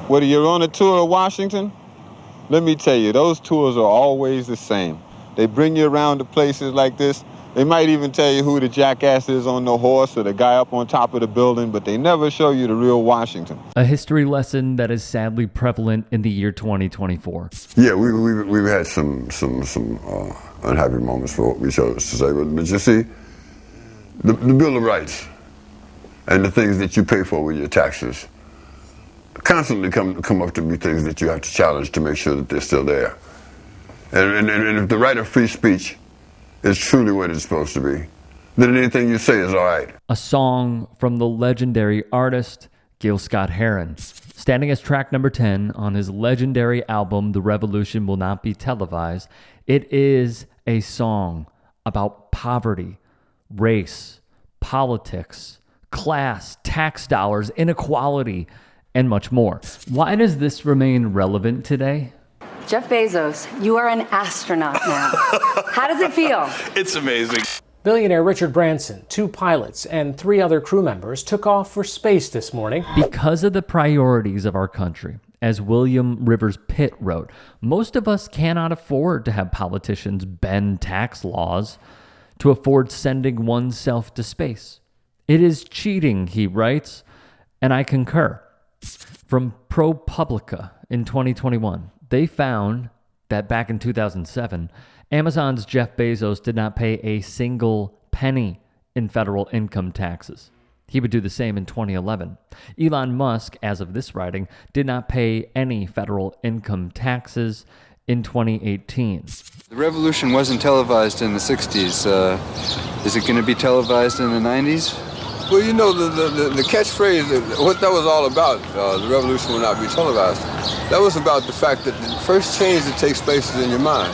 Whether you're on a tour of Washington, let me tell you, those tours are always the same. They bring you around to places like this. They might even tell you who the jackass is on the horse or the guy up on top of the building, but they never show you the real Washington. A history lesson that is sadly prevalent in the year 2024. Yeah, we've had some unhappy moments for what we chose to say, but you see, the Bill of Rights and the things that you pay for with your taxes constantly come up to be things that you have to challenge to make sure that they're still there. And if the right of free speech is truly what it's supposed to be, then anything you say is all right. A song from the legendary artist Gil Scott-Heron, standing as track number 10 on his legendary album, The Revolution Will Not Be Televised. It is a song about poverty, race, politics, class, tax dollars, inequality, and much more. Why does this remain relevant today? Jeff Bezos, you are an astronaut now. How does it feel? It's amazing. Billionaire Richard Branson, 2 pilots, and 3 other crew members took off for space this morning. Because of the priorities of our country, as William Rivers Pitt wrote, most of us cannot afford to have politicians bend tax laws to afford sending oneself to space. It is cheating, he writes, and I concur. From ProPublica in 2021, they found that back in 2007, Amazon's Jeff Bezos did not pay a single penny in federal income taxes. He would do the same in 2011. Elon Musk, as of this writing, did not pay any federal income taxes in 2018. The revolution wasn't televised in the 60s. Is it going to be televised in the 90s? Well, you know, the catchphrase, what that was all about, the revolution will not be televised, that was about the fact that the first change that takes place is in your mind.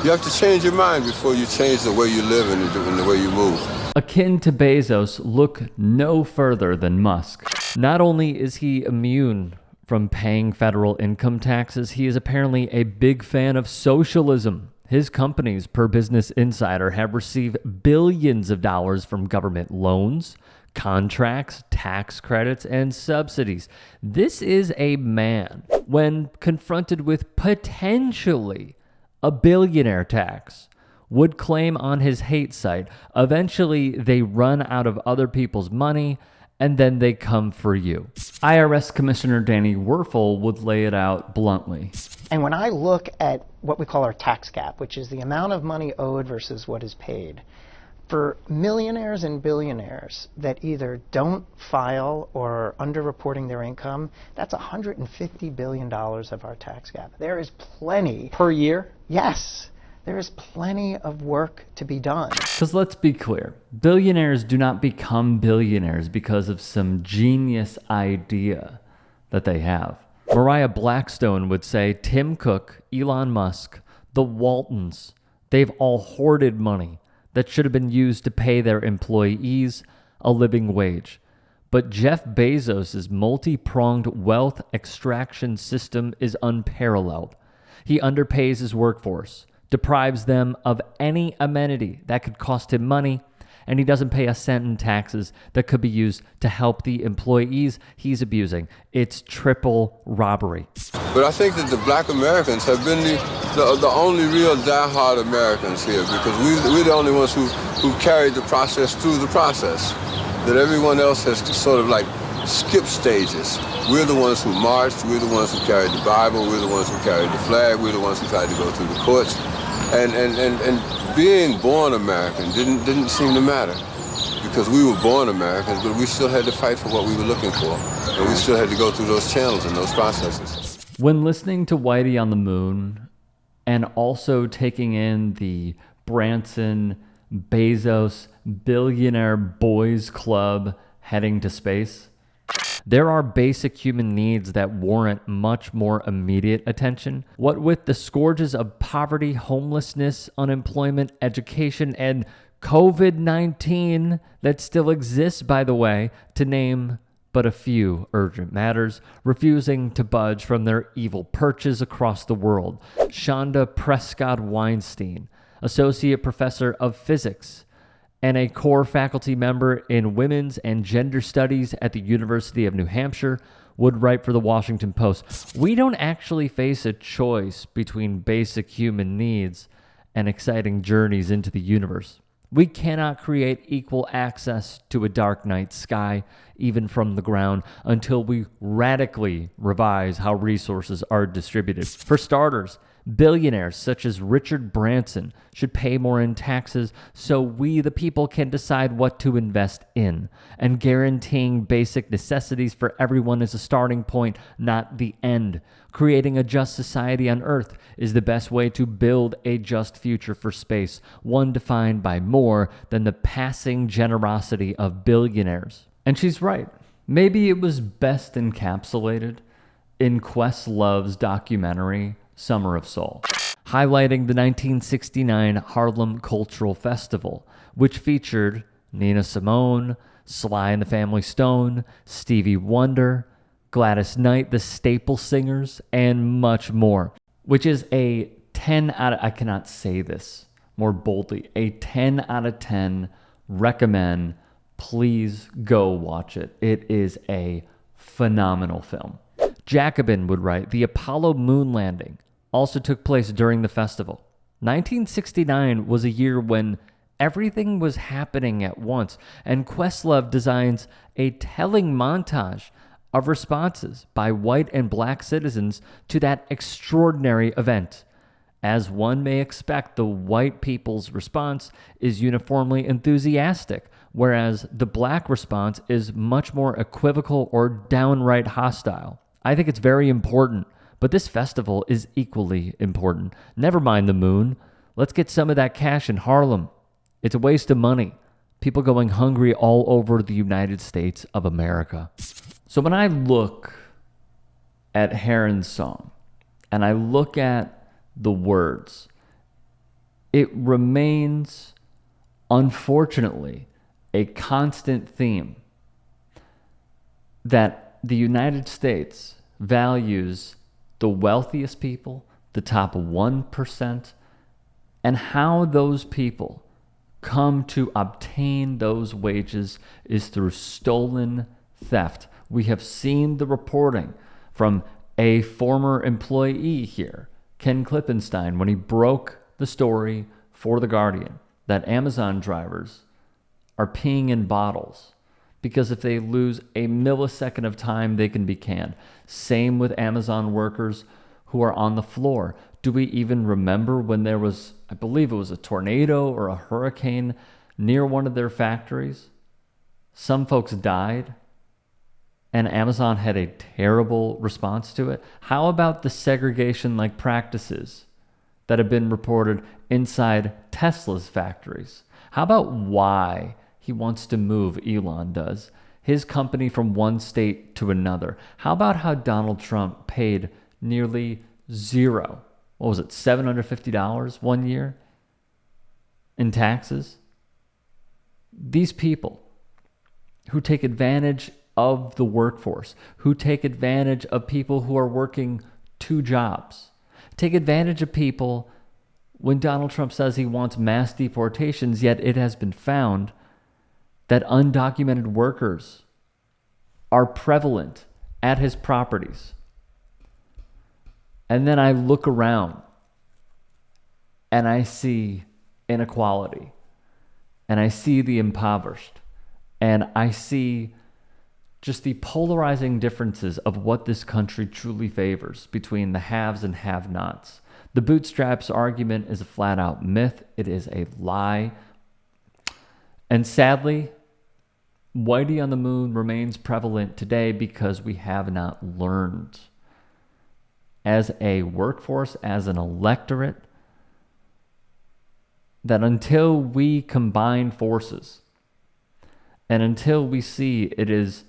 You have to change your mind before you change the way you live and the way you move. Akin to Bezos, look no further than Musk. Not only is he immune from paying federal income taxes, he is apparently a big fan of socialism. His companies, per Business Insider, have received billions of dollars from government loans, contracts, tax credits, and subsidies. This is a man, when confronted with potentially a billionaire tax, would claim on his hate site, eventually they run out of other people's money and then they come for you. IRS Commissioner Danny Werle would lay it out bluntly. And when I look at what we call our tax gap, which is the amount of money owed versus what is paid, for millionaires and billionaires that either don't file or are underreporting their income, that's $150 billion of our tax gap. There is plenty. Per year? Yes. There is plenty of work to be done. Because let's be clear, billionaires do not become billionaires because of some genius idea that they have. Mariah Blackstone would say Tim Cook, Elon Musk, the Waltons, they've all hoarded money that should have been used to pay their employees a living wage. But Jeff Bezos' multi-pronged wealth extraction system is unparalleled. He underpays his workforce, deprives them of any amenity that could cost him money, and he doesn't pay a cent in taxes that could be used to help the employees he's abusing. It's triple robbery. But I think that the black Americans have been the only real diehard Americans here, because we're the only ones who've carried the process through the process. That everyone else has sort of like skipped stages. We're the ones who marched, we're the ones who carried the Bible, we're the ones who carried the flag, we're the ones who tried to go through the courts. And being born American didn't seem to matter, because we were born Americans, but we still had to fight for what we were looking for, and we still had to go through those channels and those processes. When listening to Whitey on the Moon, and also taking in the Branson, Bezos, billionaire boys club heading to space, there are basic human needs that warrant much more immediate attention. What with the scourges of poverty, homelessness, unemployment, education, and COVID-19 that still exists, by the way, to name but a few urgent matters, refusing to budge from their evil perches across the world. Shonda Prescott Weinstein, Associate Professor of Physics and a core faculty member in Women's and Gender Studies at the University of New Hampshire, would write for the Washington Post, "We don't actually face a choice between basic human needs and exciting journeys into the universe. We cannot create equal access to a dark night sky, even from the ground, until we radically revise how resources are distributed. For starters, billionaires such as Richard Branson should pay more in taxes so we, the people, can decide what to invest in. And guaranteeing basic necessities for everyone is a starting point, not the end. Creating a just society on Earth is the best way to build a just future for space, one defined by more than the passing generosity of billionaires." And she's right. Maybe it was best encapsulated in Questlove's documentary, Summer of Soul, highlighting the 1969 Harlem Cultural Festival, which featured Nina Simone, Sly and the Family Stone, Stevie Wonder, Gladys Knight, the Staple Singers, and much more, which is a 10 out of, I cannot say this more boldly, a 10 out of 10 recommend. Please go watch it. It is a phenomenal film. Jacobin would write, "The Apollo moon landing also took place during the festival. 1969 was a year when everything was happening at once, and Questlove designs a telling montage of responses by white and black citizens to that extraordinary event. As one may expect, the white people's response is uniformly enthusiastic, whereas the black response is much more equivocal or downright hostile. I think it's very important, but this festival is equally important. Never mind the moon. Let's get some of that cash in Harlem. It's a waste of money. People going hungry all over the United States of America." So when I look at Heron's song and I look at the words, it remains, unfortunately, a constant theme that the United States values the wealthiest people, the top 1%, and how those people come to obtain those wages is through stolen theft. We have seen the reporting from a former employee here, Ken Klippenstein, when he broke the story for The Guardian, that Amazon drivers are peeing in bottles because if they lose a millisecond of time, they can be canned. Same with Amazon workers who are on the floor. Do we even remember when there was, I believe it was a tornado or a hurricane near one of their factories? Some folks died, and Amazon had a terrible response to it. How about the segregation-like practices that have been reported inside Tesla's factories? How about why he wants to move, Elon does, his company from one state to another? How about how Donald Trump paid nearly zero, what was it, $750 one year in taxes? These people who take advantage of the workforce, who take advantage of people who are working 2 jobs, take advantage of people when Donald Trump says he wants mass deportations, yet it has been found that undocumented workers are prevalent at his properties. And then I look around and I see inequality, and I see the impoverished, and I see just the polarizing differences of what this country truly favors between the haves and have-nots. The bootstraps argument is a flat-out myth. It is a lie. And sadly, Whitey on the moon remains prevalent today because we have not learned as a workforce, as an electorate, that until we combine forces and until we see it is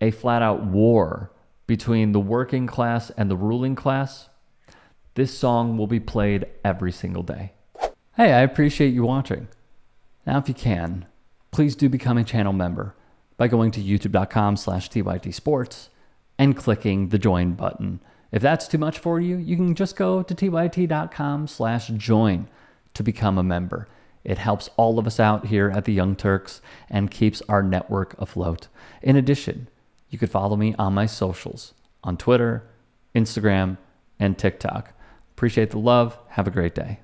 a flat-out war between the working class and the ruling class, this song will be played every single day. Hey, I appreciate you watching. Now, if you can, please do become a channel member by going to youtube.com/tytsports and clicking the join button. If that's too much for you, you can just go to tyt.com/join to become a member. It helps all of us out here at the Young Turks and keeps our network afloat. In addition, you could follow me on my socials on Twitter, Instagram, and TikTok. Appreciate the love. Have a great day.